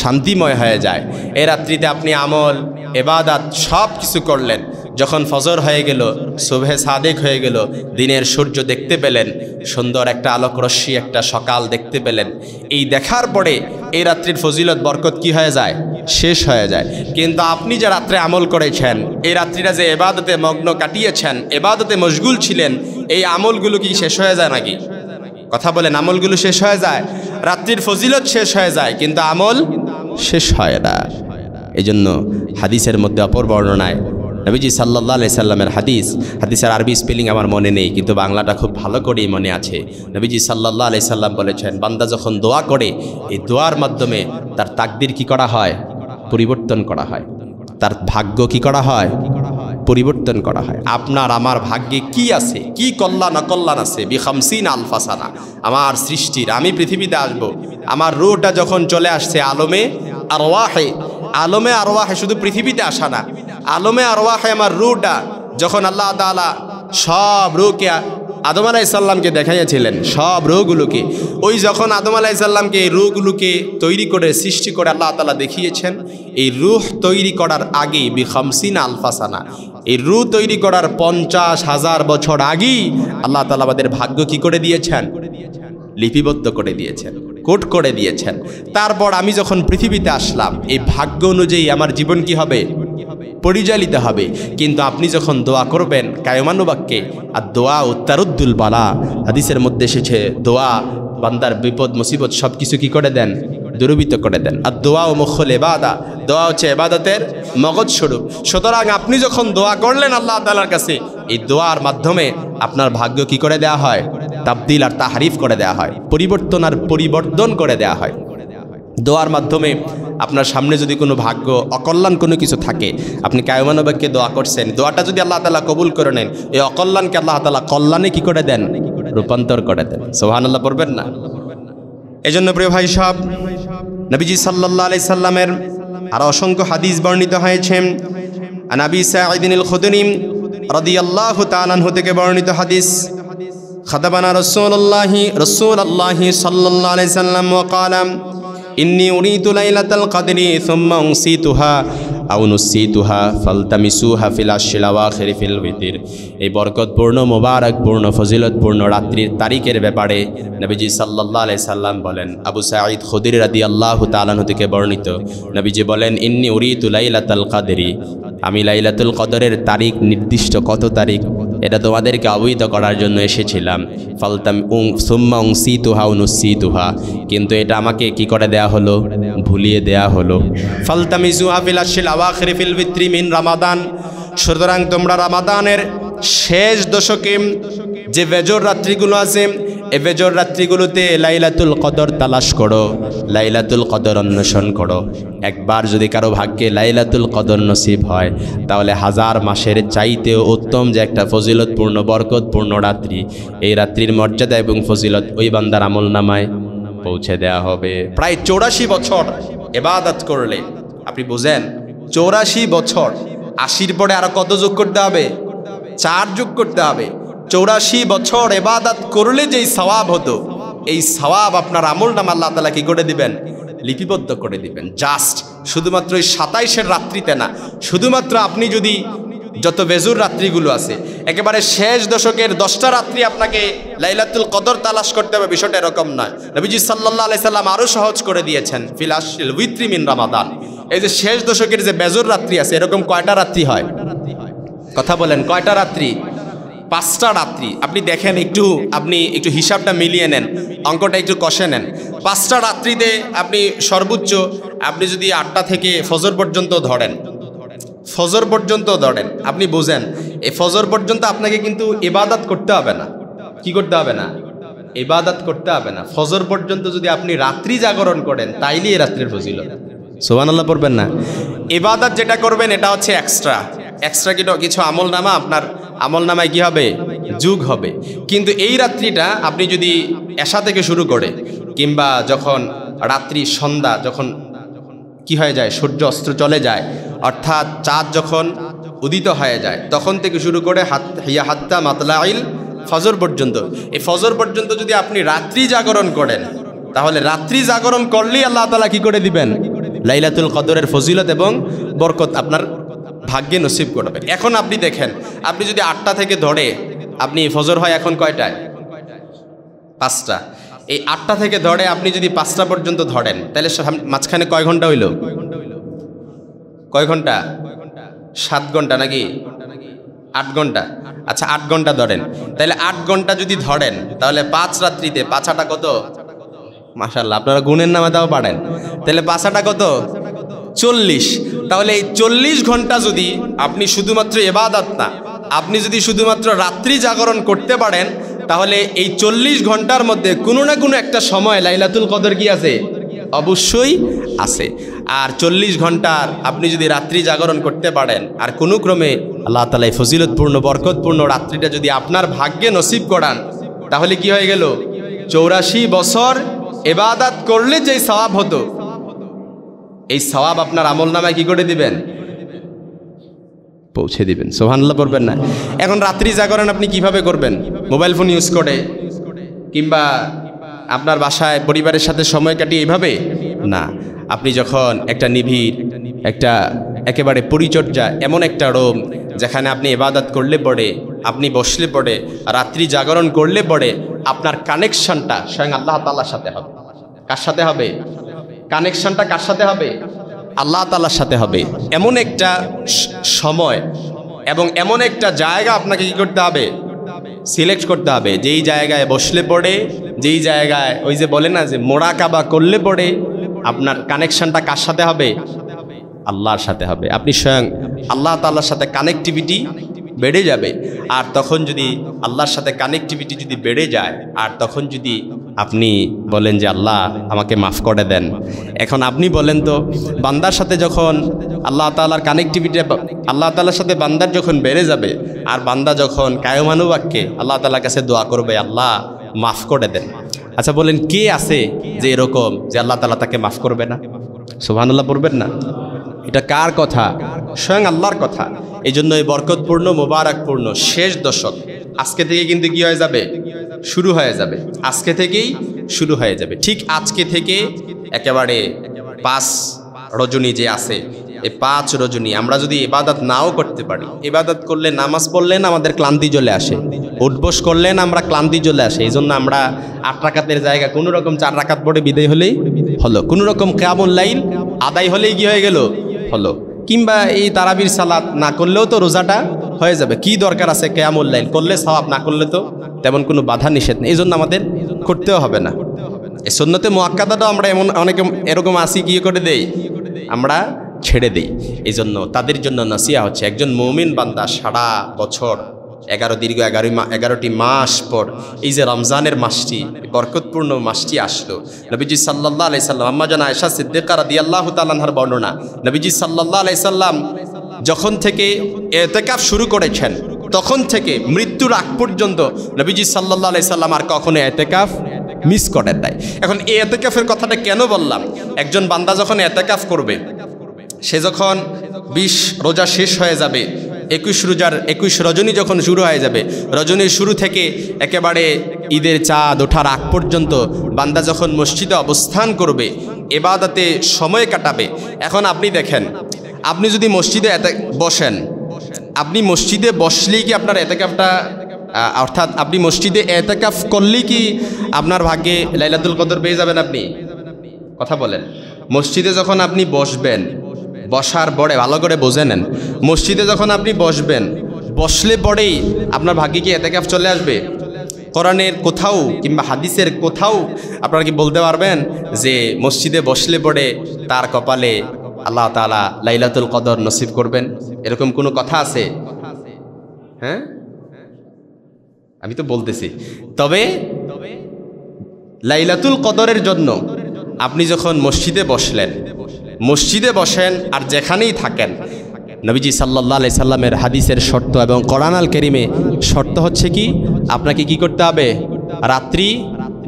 শান্তিময় হয়ে যায়। এই রাত্রিতে আপনি আমল, ইবাদত সব কিছু করলেন। যখন ফজর হয়ে গেল, সুবহে সাদেক হয়ে গেল, দিনের সূর্য দেখতে পেলেন, সুন্দর একটা আলোক রশ্মি, একটা সকাল দেখতে পেলেন। এই দেখার পরে এই রাত্রির ফজিলত বরকত কি হয়ে যায়? শেষ হয়ে যায়। কিন্তু আপনি যে রাত্রে আমল করেছেন, এই রাত্রিটা যে ইবাদতে মগ্ন কাটিয়েছেন, ইবাদতে মশগুল ছিলেন, এই আমলগুলো কি শেষ হয়ে যায় নাকি? কথা বলেন, আমলগুলো শেষ হয়ে যায়? রাত্রির ফজিলত শেষ হয়ে যায় কিন্তু আমল শেষ হয় না। এই জন্য হাদিসের মধ্যে অপর বর্ণনায় নবীজি সাল্লাল্লাহু আলাইহি সাল্লামের হাদিসের আরবি স্পেলিং আমার মনে নেই, কিন্তু বাংলাটা খুব ভালো করেই মনে আছে। নবীজি সাল্লাল্লাহু আলাইহি সাল্লাম বলেছেন, বান্দা যখন দোয়া করে, এই দোয়ার মাধ্যমে তার তাকদির কি করা হয়? পরিবর্তন করা হয়। তার ভাগ্য কি করা হয়? পরিবর্তন করা হয়। আপনার আমার ভাগ্যে কি আছে, কি কল্যাণ অকল্যাণ আছে, বিখামসিন আলফা সানা, আমার সৃষ্টির, আমি পৃথিবীতে আসব, আমার রূহটা যখন চলে আসছে আলমে আরওয়াহে, আলমে আরওয়াহে, শুধু পৃথিবীতে আসা না, আলমে আরওয়াহে আমার রূহটা যখন আল্লাহ তাআলা সব রূহকে আদম আলাইহিস সালামকে দেখাইয়াছিলেন, সব রূহগুলোকে, ওই যখন আদম আলাইহিস সালামকে এই রূহগুলোকে তৈরি করে সৃষ্টি করে আল্লাহ তাআলা দেখিয়েছেন, এই রূহ তৈরি করার আগে বিখামসিন আলফা সানা, এই রূহ তৈরি করার 50,000 বছর আগেই আল্লাহ তাআলা আমাদের ভাগ্য কি করে দিয়েছেন? লিপিবদ্ধ করে দিয়েছেন, কোড করে দিয়েছেন। তারপর আমি যখন পৃথিবীতে আসলাম, এই ভাগ্য অনুযায়ী আমার জীবন কি হবে? পরিচালিত হবে। কিন্তু আপনি যখন দোয়া করবেন কায়মানুবাক্যে, আর দোয়া উত্তারুদ্দুল বালা, হাদিসের মধ্যে এসেছে দোয়া বান্দার বিপদ মুসিবত সব কিছু কি করে দেন? দূরীভূত করে দেন। আর দোয়া ও মুখল ইবাদা, দোয়া হচ্ছে ইবাদতের মগজ স্বরূপ। সুতরাং আপনি যখন দোয়া করলেন আল্লাহ তাআলার কাছে, এই দোয়ার মাধ্যমে আপনার ভাগ্য কি করে দেয়া হয়? তাবদিল আর তাহরিফ করে দেয়া হয়, পরিবর্তন আর পরিবর্তন করে দেয়া হয়। দোয়ার মাধ্যমে আপনার সামনে যদি কোনো ভাগ্য অকল্যাণ কোনো কিছু থাকে, আপনি কায়মানবাক্যে দোয়া করছেন, দোয়াটা যদি আল্লাহ তাআলা কবুল করে নেন, এই অকল্যাণকে আল্লাহ তাআলা কল্যাণে কি করে দেন? রূপান্তর করে দেন। সুবহানাল্লাহ পড়বেন না? এজন্য প্রিয় ভাই সব, নবীজি সাল্লাল্লাহু আলাইহি সাল্লামের আর অসংখ্য হাদিস বর্ণিত হয়েছে। আন আবি সাঈদ আল খুদরি রাদিয়াল্লাহু তাআলা আনহু থেকে বর্ণিত হাদিস, খাতাবানা রাসূলুল্লাহি সাল্লাল্লাহু আলাইহি সাল্লাম ওয়া ক্বালা ইন্নী উরিতু লাইলাতাল কদরি সুম্মা উনসিতুহা আও নুসিতুহা ফালতামিসুহা ফিল আশরিল আওয়াখির ফিল বিতির। এই বরকতপূর্ণ মোবারকপূর্ণ ফজিলতপূর্ণ রাত্রির তারিখের ব্যাপারে নবীজি সাল্লাল্লাহু আলাইহি সাল্লাম বলেন, আবু সাঈদ খুদরি রাদিয়াল্লাহু তাআলা আনহু থেকে বর্ণিত, নবীজি বলেন, ইন্নী উরিতু লাইলাতাল কদরি, আমি লাইলাতুল কদরের তারিখ, নির্দিষ্ট কত তারিখ এটা তোমাদেরকে অবহিত করার জন্য এসেছিলাম। সুম্মা উনসিতুহা আও নুসিতুহা, কিন্তু এটা আমাকে কি করে দেয়া হলো? ভুলিয়ে দেয়া হলো। ফালতামিসুহা ফিল আশরিল আওয়াখির ফিল বিত্রি মিন রমাদান, সুতরাং তোমরা রমাদানের শেষ দশকে যে বেজর রাত্রিগুলো আছে, এই বেজর রাত্রিগুলোতে লাইলাতুল কদর তালাশ করো, লাইলাতুল কদর অন্বেষণ করো। একবার যদি কারো ভাগ্যে লাইলাতুল কদর নসিব হয়, তাহলে হাজার মাসের চাইতেও উত্তম যে একটা ফজিলতপূর্ণ বরকতপূর্ণ রাত্রি, এই রাত্রির মর্যাদা এবং ফজিলত ওই বান্দার আমলনামায় পৌঁছে দেয়া হবে। প্রায় 84 বছর ইবাদত করলে, আপনি বুঝেন 84 বছর, 80-র পরে আরো কত যোগ করতে হবে? 4 যোগ করতে হবে। 84 বছর ইবাদত করলে যেই সওয়াব হতো, এই সওয়াব আপনার আমলনামা আল্লাহ তাআলা কি করে দিবেন? লিপিবদ্ধ করে দিবেন। জাস্ট শুধুমাত্র এই 27-এর রাত্রিতে না, শুধুমাত্র আপনি যদি যত বেজুর রাত্রিগুলো আছে, একেবারে শেষ দশকের 10টা রাত্রি আপনাকে লাইলাতুল কদর তালাশ করতে হবে, বিষয়টা এরকম নয়। নবীজি সাল্লাল্লাহু আলাইহি সাল্লাম আরো সহজ করে দিয়েছেন, ফিল আশরিল উইত্রি মিন রমাদান। এই যে শেষ দশকের যে বেজুর রাত্রি আছে, এরকম কয়টা রাত্রি হয়? কথা বলেন, কয়টা রাত্রি? 5টা রাত্রি। আপনি দেখেন, আপনি একটু হিসাবটা মিলিয়ে নেন, অঙ্কটা একটু কষে নেন। 5টা রাত্রিতে আপনি সর্বোচ্চ আপনি যদি 8টা থেকে ফজর পর্যন্ত ধরেন, ফজর পর্যন্ত ধরেন, আপনি বুঝেন এই ফজর পর্যন্ত আপনাকে কিন্তু ইবাদত করতে হবে না। কি করতে হবে না? ইবাদত করতে হবে না। ফজর পর্যন্ত যদি আপনি রাত্রি জাগরণ করেন, তাইলে এই রাত্রির ফজিলত। সুবহানাল্লাহ পড়বেন না? ইবাদত যেটা করবেন এটা হচ্ছে এক্সট্রা কিছু আমলনামা, আপনার আমলনামায় কি হবে? যোগ হবে। কিন্তু এই রাত্রিটা আপনি যদি এশা থেকে শুরু করে, কিংবা যখন রাত্রি সন্ধ্যা, যখন কি হয়ে যায়, সূর্য অস্ত চলে যায়, অর্থাৎ চাঁদ যখন উদিত হয়ে যায়, তখন থেকে শুরু করে হাত্তা মাতলাইল ফজর পর্যন্ত, এই ফজর পর্যন্ত যদি আপনি রাত্রি জাগরণ করেন, তাহলে রাত্রি জাগরণ করলেই আল্লাহ তাআলা কি করে দিবেন? লাইলাতুল কদরের ফজিলত এবং বরকত আপনার ভাগ্যে নসিব করবেন। এখন আপনি দেখেন, আপনি যদি 8টা থেকে ধরে, আপনি ফজর হয় এখন কয়টায়? 5টা। এই 8টা থেকে ধরে আপনি যদি 5টা পর্যন্ত ধরেন, তাহলে মাঝখানে কয় ঘন্টা হইল? কয় ঘন্টা? 7 ঘন্টা নাকি 8 ঘন্টা? আচ্ছা 8 ঘন্টা ধরেন, তাহলে 8 ঘন্টা যদি ধরেন, তাহলে 5 রাত্রিতে 5টা কত? মাশাআল্লাহ, আপনারা গুণের নামে তাও পারেন। তাহলে 5টা কত? 40। তাহলে এই 40 ঘন্টা যদি আপনি শুধুমাত্র ইবাদত না, আপনি যদি শুধুমাত্র রাত্রি জাগরণ করতে পারেন, তাহলে এই 40 ঘন্টার মধ্যে কোনো না কোনো একটা সময় লাইলাতুল কদর কি আছে? অবশ্যই আছে। আর 40 ঘন্টার আপনি যদি রাত্রি জাগরণ করতে পারেন, আর কোনো ক্রমে আল্লাহ তাআলা এই ফজিলতপূর্ণ বরকতপূর্ণ রাত্রিটা যদি আপনার ভাগ্যে নসিব করান, তাহলে কি হয়ে গেল? 84 বছর ইবাদত করলে যে সওয়াব হতো, এই সওয়াব আপনার আমলনামায় কি করে দিবেন? পৌঁছে দিবেন। সুবহানাল্লাহ পড়বেন না? এখন রাত্রি জাগরণ আপনি কিভাবে করবেন? মোবাইল ফোন ইউজ করে, কিংবা আপনার বাসায় পরিবারের সাথে সময় কাটিয়ে এইভাবে না। আপনি যখন একটা নিবিড়, একটা একেবারে পরিচর্যা, এমন একটা রুম যেখানে আপনি ইবাদত করলে পড়ে, আপনি বসলে পড়ে, রাত্রি জাগরণ করলে পড়ে, আপনার কানেকশনটা স্বয়ং আল্লাহ তাআলার সাথে হবে। কার সাথে হবে? কানেকশনটা কার সাথে হবে? আল্লাহ তাআলার সাথে হবে। এমন একটা সময় এবং এমন একটা জায়গা আপনাকে কি করতে হবে? সিলেক্ট করতে হবে, যেই জায়গায় বসলে পড়ে, যেই জায়গায় ওই যে বলে না যে মোরাকাবা করলে পড়ে, আপনার কানেকশনটা কার সাথে হবে? আল্লাহর সাথে হবে। আপনি স্বয়ং আল্লাহ তাআলার সাথে কানেক্টিভিটি বেড়ে যাবে। আর তখন যদি আল্লাহর সাথে কানেক্টিভিটি যদি বেড়ে যায়, আর তখন যদি আপনি বলেন যে আল্লাহ আমাকে মাফ করে দেন। এখন আপনি বলেন তো, বান্দার সাথে যখন আল্লাহ তাআলার কানেক্টিভিটি, আল্লাহ তাআলার সাথে বান্দার যখন বেড়ে যাবে, আর বান্দা যখন কায়মানুবাক্যে আল্লাহ তাআলার কাছে দোয়া করবে আল্লাহ মাফ করে দেন, আচ্ছা বলেন কে আছে যে এরকম যে আল্লাহ তাআলা তাকে মাফ করবে না? সুবহানাল্লাহ পড়বেন না? এটা কার কথা? স্বয়ং আল্লাহর কথা। এই জন্য এই বরকতপূর্ণ মোবারকপূর্ণ শেষ দশক আজকে থেকে কিন্তু কি হয়ে যাবে? শুরু হয়ে যাবে। আজকে থেকেই শুরু হয়ে যাবে। ঠিক আজকে থেকে একেবারে 5 রজনী যে আছে, এই 5 রজনী আমরা যদি ইবাদত নাও করতে পারি, ইবাদত করলে, নামাজ পড়লেন আমাদের ক্লান্তি চলে আসে, উঠবস করলেন আমরা ক্লান্তি চলে আসে। এই জন্য আমরা 8 রাকাতের জায়গা কোনো রকম 4 রাকাত পড়ে বিদায় হলেই হলো, কোনো রকম কিয়ামুল লাইল আদায় হলেই কি হয়ে গেল হলো। কিংবা এই তারাবির সালাত না করলেও তো রোজাটা হয়ে যাবে। কি দরকার আছে কিয়ামুল লাইল? করলে সওয়াব, না করলে তো তেমন কোনো বাধা নিষেধ নেই। এই জন্য আমাদের করতেও হবে না। এই সুন্নতে মুআক্কাদাটাও আমরা এমন অনেকে এরকম আসি কি করে দেই, আমরা ছেড়ে দেই। এই জন্য তাদের জন্য নসিহা হচ্ছে, একজন মুমিন বান্দা সারা বছর 11টি মাস পর এই যে রমজানের মাসটি, বরকতপূর্ণ মাসটি আসলো, নবীজি সাল্লাল্লাহু আলাইহি সাল্লাম, আম্মা জান আয়েশা সিদ্দিকা রাদিয়াল্লাহু তাআলা আনহার বর্ণনা, নবীজি সাল্লাল্লাহু আলাইহি সাল্লাম যখন থেকে ইতিকাফ শুরু করেছেন তখন থেকে মৃত্যুর আগ পর্যন্ত নবীজি সাল্লাল্লাহু আলাইহি সাল্লাম আর কখনো ইতিকাফ মিস করেন নাই। এখন এই ইতিকাফের কথাটা কেন বললাম? একজন বান্দা যখন ইতিকাফ করবে, সে যখন 20 রোজা শেষ হয়ে যাবে, 21 রজনী যখন শুরু হয়ে যাবে, রজনীর শুরু থেকে একেবারে ঈদের চাঁদ ওঠার আগ পর্যন্ত বান্দা যখন মসজিদে অবস্থান করবে, ইবাদতে সময় কাটাবে। এখন আপনি দেখেন, আপনি যদি মসজিদে বসেন, আপনি মসজিদে বসলেই কি আপনার ইতিকাফটা, অর্থাৎ আপনি মসজিদে ইতিকাফ করলেই কি আপনার ভাগ্যে লাইলাতুল কদর পেয়ে যাবেন? আপনি কথা বলেন। মসজিদে যখন আপনি বসবেন, বসার পরে ভালো করে বুঝে নেন, মসজিদে যখন আপনি বসবেন, বসলে পরেই আপনার ভাগ্যে কি ইতিকাফ চলে আসবে? কোরআনের কোথাও কিংবা হাদিসের কোথাও আপনারা কি বলতে পারবেন যে মসজিদে বসলে পরে তার কপালে আল্লাহ তাআলা লাইলাতুল কদর নসিব করবেন? এরকম কোনো কথা আছে? হ্যাঁ, আমি তো বলতেছি। তবে লাইলাতুল কদরের জন্য আপনি যখন মসজিদে বসলেন, মসজিদে বসেন আর যেখানেই থাকেন, নবীজি সাল্লাল্লাহু আলাইহি সাল্লামের হাদিসের শর্ত এবং কোরআন আল কারীমে শর্ত হচ্ছে কি, আপনাকে কি করতে হবে? রাত্রি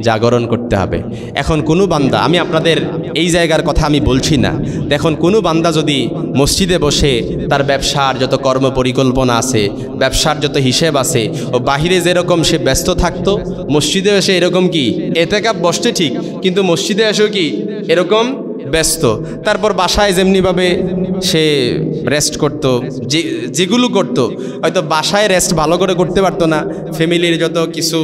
জাগরণ করতে হবে। এখন কোনো বান্দা, আমি আপনাদের এই জায়গার কথা আমি বলছি না, দেখুন কোনো বান্দা যদি মসজিদে বসে তার ব্যবসার যত কর্ম পরিকল্পনা আছে, ব্যবসার যত হিসেব আছে, ও বাহিরে যেরকম সে ব্যস্ত থাকতো, মসজিদে এসে এরকম কি ইতিকাফ বসতে ঠিক, কিন্তু মসজিদে এসেও কি এরকম ব্যস্ত। তারপর বাসায় যেমনিভাবে সে রেস্ট করত, যেগুলো করতো, হয়তো বাসায় রেস্ট ভালো করে করতে পারতো না, ফ্যামিলির যত কিছু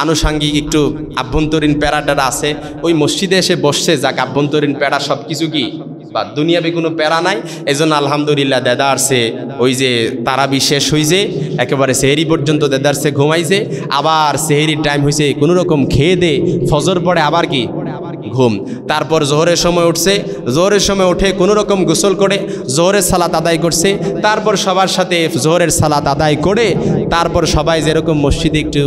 আনুষাঙ্গিক একটু আভ্যন্তরীণ প্যারাটা আছে, ওই মসজিদে এসে বসছে, যাক আভ্যন্তরীণ প্যারা সব কিছু কি বা দুনিয়াবে কোনো প্যারা নাই। এই জন্য আলহামদুলিল্লাহ দেদারসে ওই যে তারাবি শেষ হয়েছে, একেবারে সেহরি পর্যন্ত দেদারসে ঘুমাইছে, আবার সেহরির টাইম হয়েছে, কোনো রকম খেয়ে দে ফজর পড়ে আবার কি ঘুম। তারপর জোহরের সময় উঠছে, জোহরের সময় উঠে কোনো রকম গোসল করে জোহরের সালাত আদায় করছে, তারপর সবার সাথে জোহরের সালাত আদায় করে তারপর সবাই যেরকম মসজিদে একটু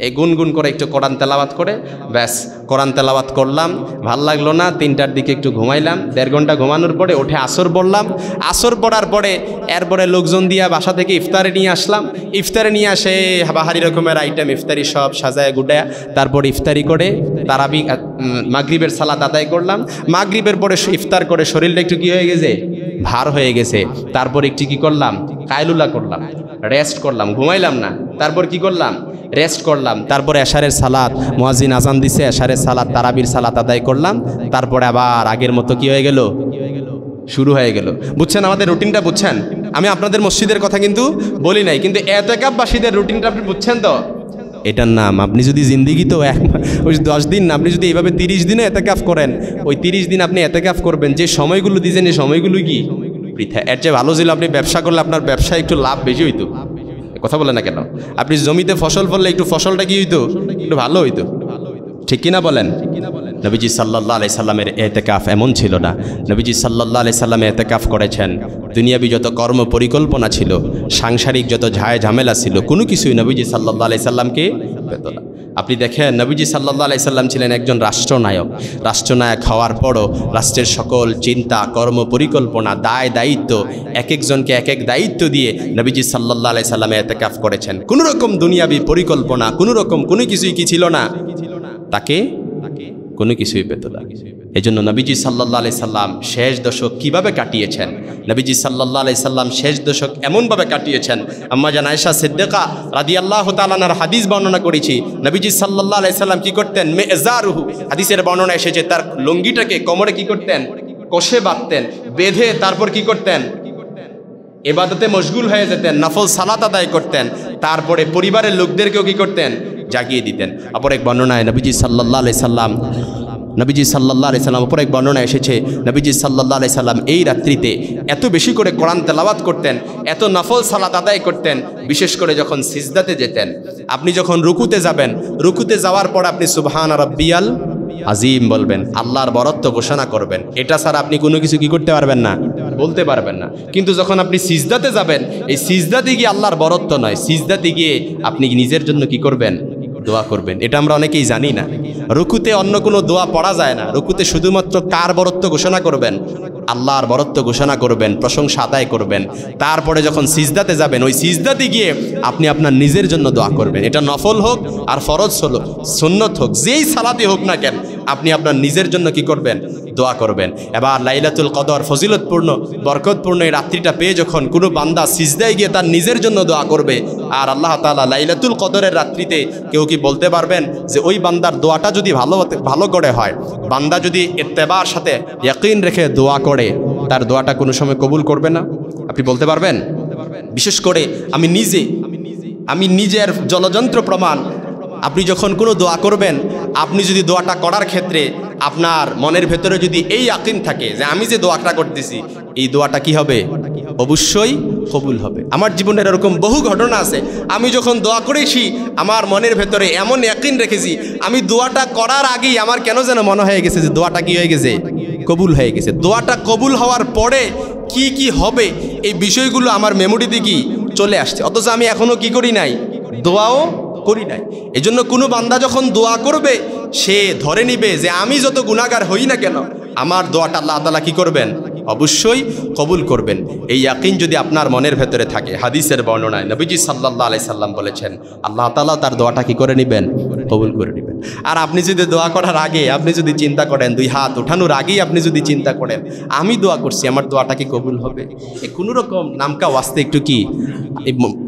এই গুনগুন করে একটু কোরআন তেলাওয়াত করে, ব্যাস কোরআন তেলাওয়াত করলাম, ভাল লাগলো না, 3টার দিকে একটু ঘুমাইলাম, 1.5 ঘন্টা ঘুমানোর পরে উঠে আসর পড়লাম, আসর পড়ার পরে এরপরে লোকজন দিয়া বাসা থেকে ইফতারে নিয়ে আসলাম, ইফতারে নিয়ে আসে বাহারি রকমের আইটেম, ইফতারি সব সাজায় গুটায়, তারপর ইফতারি করে তারাবি মাগরিবের সালাত আদায় করলাম, মাগরিবের পরে ইফতার করে শরীরটা একটু কি হয়ে গেছে, ভার হয়ে গেছে, তারপর একটু কি করলাম, কায়লুলা করলাম, রেস্ট করলাম, ঘুমাইলাম না, তারপর কি করলাম, রেস্ট করলাম, তারপরে এশারের সালাত, মুয়াজ্জিন আজান দিছে, এশারের সালাত তারাবির সালাত আদায় করলাম, তারপরে আবার আগের মতো কি হয়ে গেল, শুরু হয়ে গেল। বুঝছেন আমাদের রুটিনটা? বুঝছেন? আমি আপনাদের মসজিদের কথা কিন্তু বলি নাই, কিন্তু ইতিকাফবাসীদের রুটিনটা আপনি বুঝছেন তো? এটার নাম, আপনি যদি জিন্দিগি তো 10 দিন না, আপনি যদি এইভাবে 30 দিনে ইতিকাফ করেন, ওই 30 দিন আপনি ইতিকাফ করবেন, যে সময়গুলো দিয়েছেন এই সময়গুলো কি বৃথা। এর চেয়ে ভালো ছিল আপনি ব্যবসা করলে আপনার ব্যবসায় একটু লাভ বেশি হইতো। কথা বলে না কেন? আপনি জমিতে ফসল ফললে একটু ফসলটা কি হইতো, একটু ভালো হইতো, ঠিক কিনা বলেন? নবীজি সাল্লাল্লাহু আলাইহি সাল্লামের ইতিকাফ এমন ছিল না। নবীজি সাল্লাল্লাহু আলাইহি সাল্লাম ইতিকাফ করেছেন, দুনিয়াবি যত কর্ম পরিকল্পনা ছিল, সাংসারিক যত ঝামেলা ছিল, কোনো কিছুই নবীজি সাল্লাল্লাহু আলাইহি সাল্লামকে পেত না। আপনি দেখেন নবীজি সাল্লাল্লাহু আলাইহি সাল্লাম ছিলেন একজন রাষ্ট্রনায়ক। রাষ্ট্রনায়ক হওয়ার পরও রাষ্ট্রের সকল চিন্তা, কর্ম পরিকল্পনা, দায় দায়িত্ব এক একজনকে এক এক দায়িত্ব দিয়ে নবীজি সাল্লাল্লাহু আলাইহি সাল্লাম ইতিকাফ করেছেন। কোনো রকম দুনিয়াবি পরিকল্পনা, কোনো রকম কোনো কিছুই কি ছিল না, তাকে কোনো কিছুই পেত না। এই জন্য নবীজি সাল্লাল্লাহু আলাইহি সাল্লাম শেষ দশক কিভাবে কাটিয়েছেন? নবীজি সাল্লাল্লাহু আলাইহি সাল্লাম শেষ দশক এমনভাবে কাটিয়েছেন, আম্মা জান আয়েশা সিদ্দিকা রাদিয়াল্লাহু তাআলা আনহার হাদিস বর্ণনা করেছি। নবীজি সাল্লাল্লাহু আলাইহি সাল্লাম কি করতেন? মেজারুহু, হাদিসের বর্ণনা এসেছে তার লুঙ্গিটাকে কোমরে কি করতেন? কষে বাঁধতেন, বেঁধে তারপর কি করতেন? ইবাদতে মশগুল হয়ে যেতেন, নফল সালাত আদায় করতেন, তারপরে পরিবারের লোকদেরকেও কি করতেন? জাগিয়ে দিতেন। অপর এক বর্ণনায় নবীজি সাল্লাল্লাহু আলাইহি সাল্লাম অপর এক বর্ণনা এসেছে নবীজি সাল্লাল্লাহু আলাইহি সাল্লাম এই রাত্রিতে এত বেশি করে কোরআন তেলাওয়াত করতেন, এত নফল সালাত আদায় করতেন, বিশেষ করে যখন সিজদাতে যেতেন। আপনি যখন রুকুতে যাবেন, রুকুতে যাওয়ার পর আপনি সুবহান রাব্বিয়াল আজিম বলবেন, আল্লাহর বরত্ব ঘোষণা করবেন। এটা ছাড়া আপনি কোনো কিছু কি করতে পারবেন না, বলতে পারবেন না। কিন্তু যখন আপনি সিজদাতে যাবেন, এই সিজদাতে গিয়ে আল্লাহর বরত্ব নয়, সিজদাতে গিয়ে আপনি নিজের জন্য কি করবেন? দোয়া করবেন। এটা আমরা অনেকেই জানি না। রুকুতে অন্য কোনো দোয়া পড়া যায় না। রুকুতে শুধুমাত্র কার বরত্ব ঘোষণা করবেন? আল্লাহর বরত্ব ঘোষণা করবেন, প্রশংসা আদায় করবেন। তারপরে যখন সিজদাতে যাবেন, ওই সিজদাতে গিয়ে আপনি আপনার নিজের জন্য দোয়া করবেন। এটা নফল হোক আর ফরজ হোক, সুন্নত হোক, যেই সালাতে হোক না কেন, আপনি আপনার নিজের জন্য কি করবেন? দোয়া করবেন। এবার লাইলাতুল কদর ফজিলতপূর্ণ বরকতপূর্ণ এই রাত্রিটা পেয়ে যখন কোনো বান্দা সিজদায় গিয়ে তার নিজের জন্য দোয়া করবে, আর আল্লাহ তাআলা লাইলাতুল কদরের রাত্রিতে কেউ কি বলতে পারবেন যে ওই বান্দার দোয়াটা যদি ভালো করে হয়, বান্দা যদি ইত্তেবার সাথে ইয়াকিন রেখে দোয়া করে, তার দোয়াটা কোনো সময় কবুল করবে না? আপনি বলতে পারবেন? বিশেষ করে আমি নিজের জলযন্ত্র প্রমাণ। আপনি যখন কোনো দোয়া করবেন, আপনি যদি দোয়াটা করার ক্ষেত্রে আপনার মনের ভেতরে যদি এই ইয়াকিন থাকে যে আমি যে দোয়াটা করতেছি, এই দোয়াটা কি হবে? অবশ্যই কবুল হবে। আমার জীবনের এরকম বহু ঘটনা আছে। আমি যখন দোয়া করেছি, আমার মনের ভেতরে এমন ইয়াকিন রেখেছি, আমি দোয়াটা করার আগেই আমার কেন যেন মনে হয়ে গেছে যে দোয়াটা কি হয়ে গেছে? কবুল হয়ে গেছে। দোয়াটা কবুল হওয়ার পরে কি কি হবে, এই বিষয়গুলো আমার মেমোরিতে কি চলে আসছে, অথচ আমি এখনো কি করি নাই? দোয়াও করি নাই। এজন্য কোনো বান্দা যখন দোয়া করবে, সে ধরে নিবে যে আমি যত গুনাহগার হই না কেন, আমার দোয়াটা আল্লাহ তাআলা কি করবেন? অবশ্যই কবুল করবেন। এই ইয়াকিন যদি আপনার মনের ভেতরে থাকে, হাদিসের বর্ণনায় নবীজি সাল্লাল্লাহু আলাইহি সাল্লাম বলেছেন, আল্লাহ তাআলা তার দোয়াটা কি করে নেবেন? কবুল করে নেবেন। আর আপনি যদি দোয়া করার আগে আপনি যদি চিন্তা করেন, দুই হাত ওঠানোর আগেই আপনি যদি চিন্তা করেন আমি দোয়া করছি, আমার দোয়াটা কি কবুল হবে? কোনো রকম নামকা ওয়াস্তে একটু কি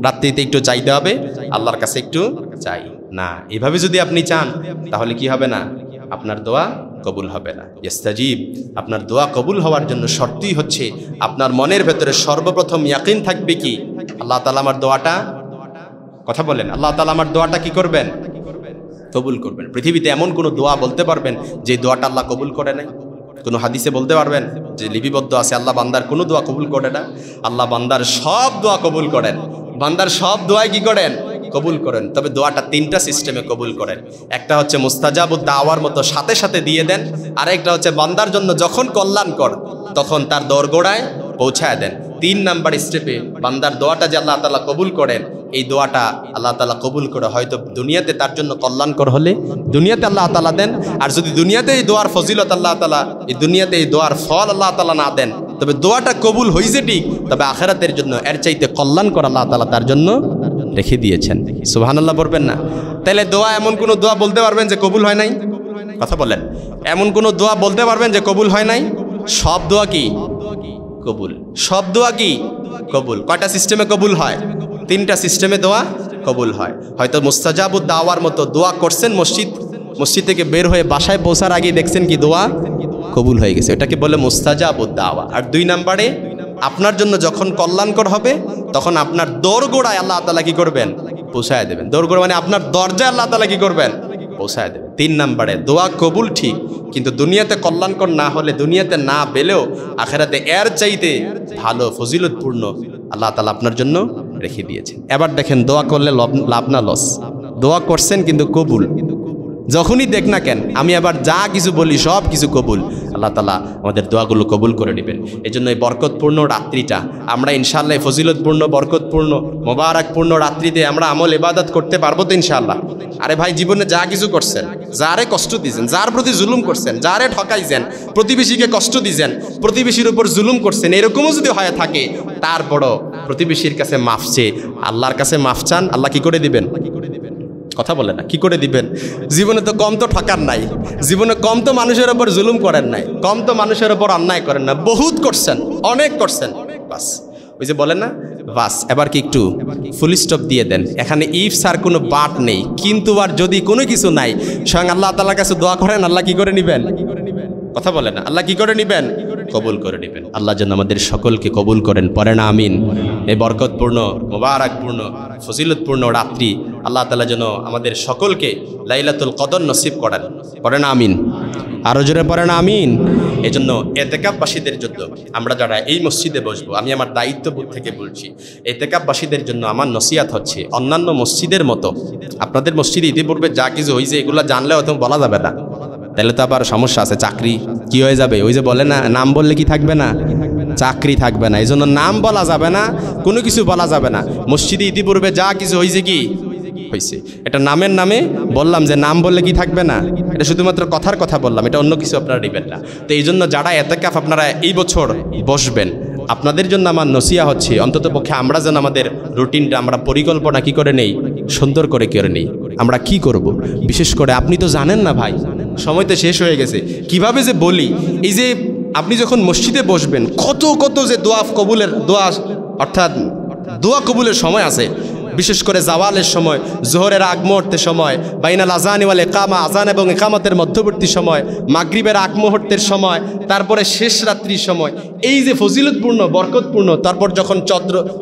রাত্রিতে একটু চাইতে হবে, আল্লাহর কাছে একটু চাই না। এভাবে যদি আপনি চান, তাহলে কি হবে না? আপনার দোয়া কবুল হবে না। ইস্তাজিব, আপনার দোয়া কবুল হওয়ার জন্য শর্তই হচ্ছে আপনার মনের ভেতরে সর্বপ্রথম ইয়াকিন থাকবে কি আল্লাহ তাআলা আমার দোয়াটা, কথা বলেন, আল্লাহ তাআলা আমার দোয়াটা কি করবেন? কবুল করবেন। পৃথিবীতে এমন কোনো দোয়া বলতে পারবেন যে দোয়াটা আল্লাহ কবুল করে নাই? কোনো হাদিসে বলতে পারবেন যে লিপিবদ্ধ আছে আল্লাহ বান্দার কোনো দোয়া কবুল করে না? আল্লাহ বান্দার সব দোয়া কবুল করেন। বান্দার সব দোয়াই কি করেন? কবুল করেন। তবে দোয়াটা তিনটা সিস্টেমে কবুল করেন। একটা হচ্ছে মুস্তাজাবুদ দাওয়ার মতো সাথে সাথে দিয়ে দেন, আর একটা হচ্ছে বান্দার জন্য যখন কল্যাণকর তখন তার দোরগোড়ায় পৌঁছায় দেন। 3 নাম্বার স্টেপে বান্দার দোয়াটা যে আল্লাহ তাআলা কবুল করেন, এই দোয়াটা আল্লাহ তাআলা কবুল করে হয়তো দুনিয়াতে তার জন্য কল্যাণকর হলে দুনিয়াতে আল্লাহ তাআলা দেন, আর যদি দুনিয়াতে এই দোয়ার ফজিলত আল্লাহ তাআলা, এই দুনিয়াতে এই দোয়ার ফল আল্লাহ তাআলা না দেন, তবে দোয়াটা কবুল হয়েছে ঠিক, তবে আখিরাতের জন্য এর চাইতে কল্যাণকর আল্লাহ তাআলা তার জন্য রেখে দিয়েছেন। সুবহানাল্লাহ বলবেন না? তাহলে দোয়া এমন কোনো দোয়া বলতে পারবেন যে কবুল হয় নাই? কথা বলেন, এমন কোনো দোয়া বলতে পারবেন যে কবুল হয় নাই? সব দোয়া কি কবুল? সব দোয়া কি কবুল? কয়টা সিস্টেমে কবুল হয়? 3টা সিস্টেমে দোয়া কবুল হয়। হয়তো মুস্তাজাবুদ দাওয়ার মতো দোয়া করছেন, মসজিদ থেকে বের হয়ে বাসায় পৌঁছার আগে দেখছেন কি দোয়া কবুল হয়ে গেছে, এটাকে বলে মুস্তাজাবুদ দাওয়া। আর 2 নম্বরে আপনার জন্য যখন কল্যাণকর হবে তখন আপনার দোরগোড়ায় আল্লাহ তাআলা কি করবেন? পৌঁছায় দেবেন। দোরগোড়া মানে আপনার দরজায় আল্লাহ তাআলা কি করবেন? পৌঁছায় দেবেন। 3 নম্বরে দোয়া কবুল ঠিক, কিন্তু দুনিয়াতে কল্যাণকর না হলে, দুনিয়াতে না পেলেও আখিরাতে এর চাইতে ভালো ফজিলতপূর্ণ আল্লাহ তাআলা আপনার জন্য রেখে দিয়েছেন। এবার দেখেন দোয়া করলে লাভ না লস? দোয়া করছেন কিন্তু কবুল, যখনই দেখ না কেন আমি আবার যা কিছু বলি সব কিছু কবুল। আল্লাহ তাআলা আমাদের দোয়াগুলো কবুল করে নেবেন। এই জন্য এই বরকতপূর্ণ রাত্রিটা আমরা ইনশাআল্লাহ ফজিলতপূর্ণ বরকতপূর্ণ মোবারকপূর্ণ রাত্রিতে আমরা আমল ইবাদত করতে পারবো তো ইনশাআল্লাহ। আরে ভাই, জীবনে যা কিছু করছেন, যারে কষ্ট দিয়েছেন, যার প্রতি জুলুম করছেন, যারে ঠকাইছেন, প্রতিবেশীকে কষ্ট দিয়েছেন, প্রতিবেশীর উপর জুলুম করছেন, এরকমও যদি হয়ে থাকে তারপরও প্রতিবেশীর কাছে মাফ চেয়ে আল্লাহর কাছে মাফ চান, আল্লাহ কি করে দিবেন? কথা বলে না, কি করে দিবেন? জীবনে তো কম তো ঠকার নাই, জীবনে কম তো মানুষের ওপর জুলুম করেন নাই, কম তো মানুষের ওপর অন্যায় করেন না, বহুত করছেন, অনেক করছেন। বাস ওই যে বলেন না, বাস এবার কি একটু ফুল স্টপ দিয়ে দেন। এখানে ইফ আর কোনো বাট নেই, কিন্তু আর যদি কোনো কিছু নাই, স্বয়ং আল্লাহ তাআলার কাছে দোয়া করেন, আল্লাহ কি করে নিবেন? কথা বলে না, আল্লাহ কি করে নিবেন? কবুল করে নেবেন। আল্লাহ যেন আমাদের সকলকে কবুল করেন, পড়েন আমিন। এই বরকতপূর্ণ মোবারকপূর্ণ ফজিলতপূর্ণ রাত্রি আল্লাহ তাআলা যেন আমাদের সকলকে লাইলাতুল কদর নসিব করেন, পড়েন আমিন। আরও জোরে পড়েন আমিন। এই জন্য এতেকাফবাসীদের জন্য আমরা যারা এই মসজিদে বসবো, আমি আমার দায়িত্ববোধ থেকে বলছি, এতেকাফবাসীদের জন্য আমার নসিহাত হচ্ছে, অন্যান্য মসজিদের মতো আপনাদের মসজিদে ইতিপূর্বে যা কিছু হয়েছে এগুলো জানলেও তো বলা যাবে না, তাহলে তো আবার সমস্যা আছে, চাকরি কি হয়ে যাবে? ওই যে বলে না, নাম বললে কি থাকবে না? চাকরি থাকবে না। এই জন্য নাম বলা যাবে না, কোনো কিছু বলা যাবে না। মসজিদে ইতিপূর্বে যা কিছু হয়েছে কি হয়েছে, এটা নামের নামে বললাম, যে নাম বললে কি থাকবে না, এটা শুধুমাত্র কথার কথা বললাম, এটা অন্য কিছু আপনারা নেবেন না। তো এই জন্য যারা এতেকাফ আপনারা এই বছর বসবেন, আপনাদের জন্য আমার নসিহা হচ্ছে, অন্তত পক্ষে আমরা যেন আমাদের রুটিনটা, আমরা পরিকল্পনা কি করে নেই, সুন্দর করে নেই। আমরা কি করব? বিশেষ করে আপনি তো জানেন না ভাই, সময় তো শেষ হয়ে গেছে, কিভাবে যে বলি, এই যে আপনি যখন মসজিদে বসবেন, কত কত যে দোয়া কবুলের দোয়া, অর্থাৎ দোয়া কবুলের সময় আছে। বিশেষ করে জাওয়ালের সময়, জোহরের আগ মুহূর্তের সময়, বাইনাল আজানি ওয়াল ইকামা, আজান এবং ইকামতের মধ্যবর্তী সময়, মাগরিবের আগ মুহূর্তের সময়, তারপরে শেষ রাত্রির সময়, এই যে ফজিলতপূর্ণ বরকতপূর্ণ, তারপর যখন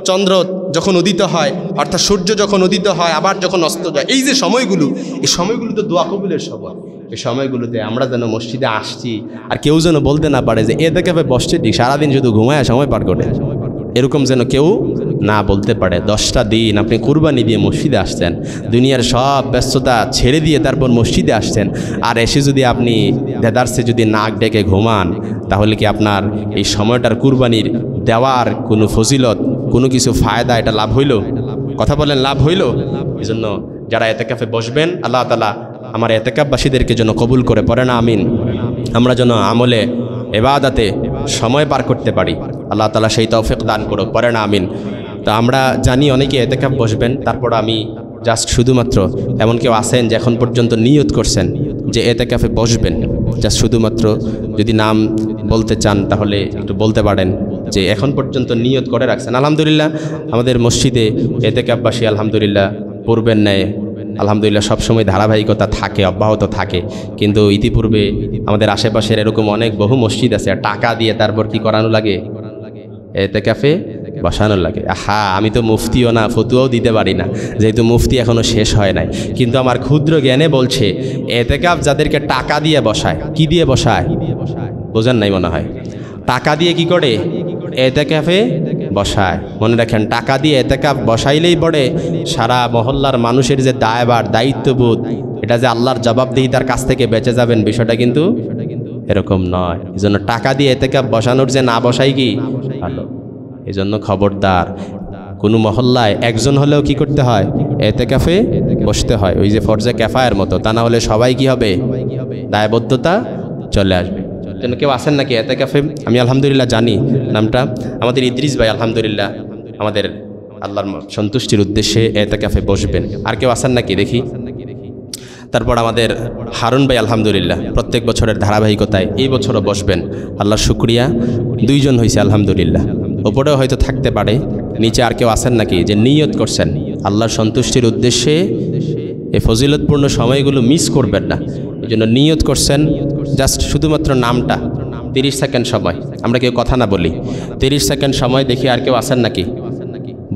চন্দ্র যখন উদিত হয়, অর্থাৎ সূর্য যখন উদিত হয় আবার যখন অস্ত যায়, এই যে সময়গুলো, এই সময়গুলো তো দোয়া কবুলের সময়। এই সময়গুলোতে আমরা যেন মসজিদে আসছি আর কেউ যেন বলতে না পারে যে এতেকাফে বসছে ঠিক সারাদিন শুধু ঘুমায় সময় পার করে, এরকম যেন কেউ না বলতে পারে। 10টা দিন আপনি কুরবানি দিয়ে মসজিদে আসছেন, দুনিয়ার সব ব্যস্ততা ছেড়ে দিয়ে তারপর মসজিদে আসছেন, আর এসে যদি আপনি দেদারসে যদি নাক ডেকে ঘুমান, তাহলে কি আপনার এই সময়টার কুরবানির দেওয়ার কোনো ফজিলত, কোনো কিছু ফায়দা, এটা লাভ হইল? কথা বলেন, লাভ হইল? এই জন্য যারা এতেকাফে বসবেন, আল্লাহ তাআলা আমার এতেকাফবাসীদেরকে যেন কবুল করে, পড়েন আমিন। আমরা যেন আমলে ইবাদতে সময় পার করতে পারি, আল্লাহ তাআলা সেই তৌফিক দান করুক, পড়েন আমিন। তো আমরা জানি অনেকে এতেকাফ বসবেন, তারপর আমি জাস্ট শুধুমাত্র, এমন কেউ আছেন যে এখন পর্যন্ত নিয়ত করছেন যে এতেকাফে বসবেন, জাস্ট শুধুমাত্র যদি নাম বলতে চান তাহলে একটু বলতে পারেন যে এখন পর্যন্ত নিয়ত করে রাখছেন। আলহামদুলিল্লাহ আমাদের মসজিদে এতেকাফবাসী আলহামদুলিল্লাহ পূর্বের ন্যায় আলহামদুলিল্লাহ সবসময় ধারাবাহিকতা থাকে, অব্যাহত থাকে। কিন্তু ইতিপূর্বে আমাদের আশেপাশের এরকম অনেক বহু মসজিদ আছে, টাকা দিয়ে তারপর কি করানো লাগে, এতেকাফে বসানো লাগে। আমি তো মুফতিও না, ফতুয়াও দিতে পারি না, যেহেতু মুফতি এখনও শেষ হয় নাই। কিন্তু আমার ক্ষুদ্র জ্ঞানে বলছে, এতেকাফ যাদেরকে টাকা দিয়ে বসায়, কি দিয়ে বসায় বোঝেন নাই মনে হয়, টাকা দিয়ে কি করে এতেকাফে বসায়। মনে রাখেন, টাকা দিয়ে এতেকাফ বসাইলেই পড়ে সারা মহল্লার মানুষের যে দায়ভার দায়িত্ববোধ, এটা যে আল্লাহর জবাবদিহিতার কাছ থেকে বেঁচে যাবেন, বিষয়টা কিন্তু এরকম নয়। এই জন্য টাকা দিয়ে এতেকাফ বসানোর যে না বসাই কি ভালো। এই জন্য খবরদার, কোনো মহল্লায় একজন হলেও কি করতে হয়, এতেকাফে বসতে হয়, ওই যে ফরজে কেফায়ের মতো। তা না হলে সবাই কি হবে, দায়বদ্ধতা চলে আসবে। যেন কেউ আসেন নাকি এতেকাফে? আমি আলহামদুলিল্লাহ জানি নামটা, আমাদের ইদ্রিস ভাই আলহামদুলিল্লাহ আমাদের আল্লাহর সন্তুষ্টির উদ্দেশ্যে এতেকাফে বসবেন। আর কেউ আসেন নাকি দেখি? তারপর আমাদের হারুন ভাই আলহামদুলিল্লাহ প্রত্যেক বছরের ধারাবাহিকতায় এই বছরও বসবেন। আল্লাহর শুকরিয়া, 2 জন হয়েছে আলহামদুলিল্লাহ। ওপরেও হয়তো থাকতে পারে, নিচে আর কেউ আসেন নাকি যে নিয়ত করছেন আল্লাহর সন্তুষ্টির উদ্দেশ্যে এই ফজিলতপূর্ণ সময়গুলো মিস করবেন না, এই জন্য নিয়ত করছেন। জাস্ট শুধুমাত্র নামটা, 30 সেকেন্ড সময়, আমরা কেউ কথা না বলি, 30 সেকেন্ড সময় দেখি আর কেউ আসেন নাকি,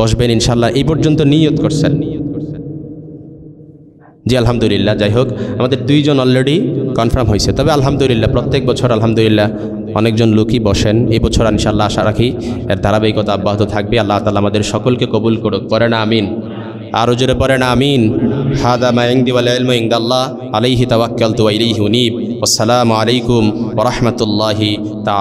বসবেন ইনশাল্লাহ। এই পর্যন্ত নিয়ত করছেন। জি আলহামদুলিল্লাহ। যাই হোক, আমাদের 2 জন অলরেডি কনফার্ম হয়েছে। তবে আলহামদুলিল্লাহ প্রত্যেক বছর আলহামদুলিল্লাহ অনেকজন লোকই বসেন। এই বছর ইনশাল্লাহ আশা রাখি এর ধারাবাহিকতা অব্যাহত থাকবে। আল্লাহ তাআলা আমাদের সকলকে কবুল করুক, পড়েন আমিন। আরো জোরে পড়েন আমিন। হাদা মা ইনদি ওয়াল ইলমু ইনদাল্লাহ আলাইহি তাওয়াক্কালতু ওয়া ইলাইহি উনীব। আসসালামু আলাইকুম ওয়া রাহমাতুল্লাহি তাআলা।